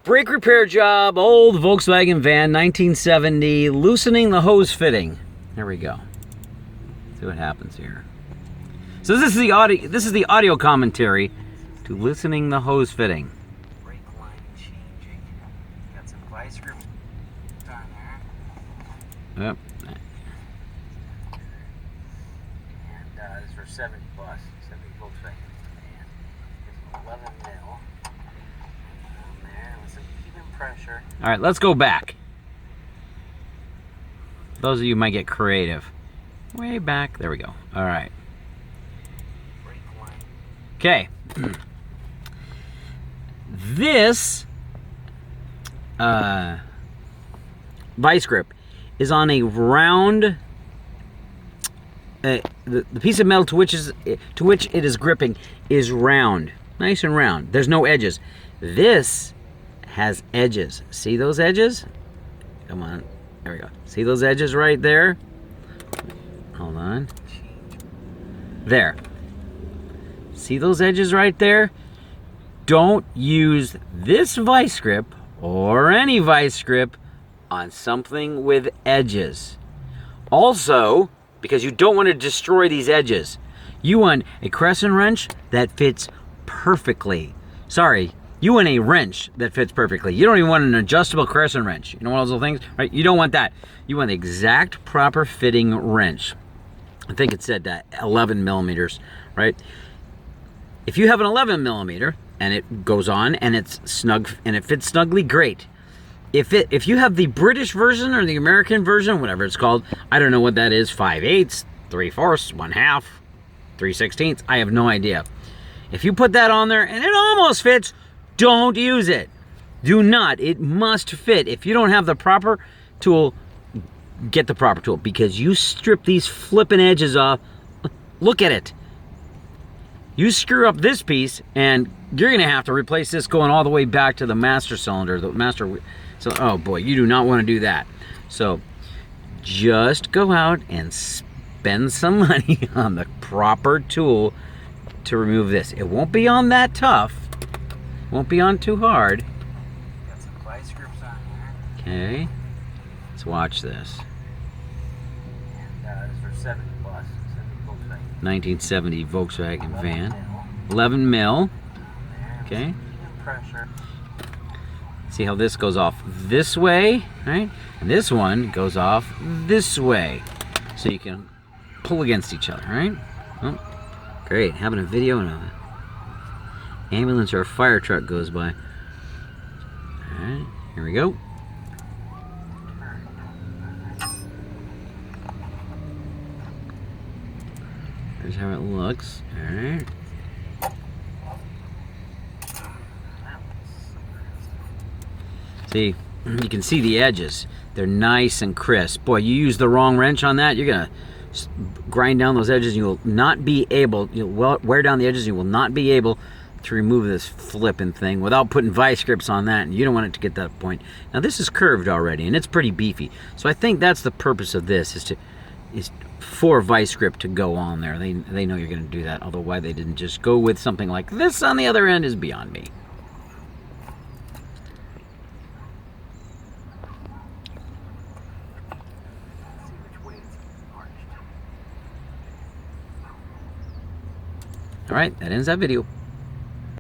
Brake repair job, old Volkswagen van, 1970, loosening the hose fitting. There we go. See what happens here. So this is the audio commentary to loosening the hose fitting. Brake line changing. Got some vice grip on there. Yep. And this is for 70 bucks. 70 Volkswagen van. There's an 11 mil. On there with some even pressure. All right, let's go back. Those of you might get creative. Way back. There we go. All right. Brake line. Okay. This vice grip is on a round. The piece of metal to which it is gripping is round, nice and round. There's no edges. This has edges. See those edges? Come on. There we go. See those edges right there? Hold on. There. See those edges right there? Don't use this vice grip or any vice grip on something with edges. Also, because you don't want to destroy these edges, you want a crescent wrench that fits perfectly. Sorry, you want a wrench that fits perfectly. You don't even want an adjustable crescent wrench. You know one of those little things, right? You don't want that. You want the exact proper fitting wrench. I think it said that 11 millimeters, right? If you have an 11 millimeter and it goes on and it's snug and it fits snugly, great. If you have the British version or the American version, whatever it's called, I don't know what that is, 5/8, 3/4, 1/2, 3/16, I have no idea. If you put that on there and it almost fits, don't use it. Do not. It must fit. If you don't have the proper tool, get the proper tool, because you strip these flipping edges off. Look at it. You screw up this piece and you're going to have to replace this going all the way back to the master cylinder, so, oh boy, you do not want to do that. So just go out and spend some money on the proper tool to remove this. It won't be on that tough. Won't be on too hard. Got some vice grips on there. Okay. Let's watch this. And this is for 70 bucks. 70 Volkswagen. 1970 Volkswagen van. 11 11 mil. there. Okay. Even pressure. See how this goes off this way, right? And this one goes off this way. So you can pull against each other, right? Oh, great. Having a video and an ambulance or a fire truck goes by. All right, here we go. Here's how it looks. All right. See, you can see the edges. They're nice and crisp. Boy, you use the wrong wrench on that, you're gonna grind down those edges and you will not be able, you'll wear down the edges, you will not be able to remove this flipping thing without putting vice grips on that, and you don't want it to get that point. Now this is curved already and it's pretty beefy. So I think that's the purpose of this, is for vice grip to go on there. They know you're gonna do that, although why they didn't just go with something like this on the other end is beyond me. All right, that ends that video.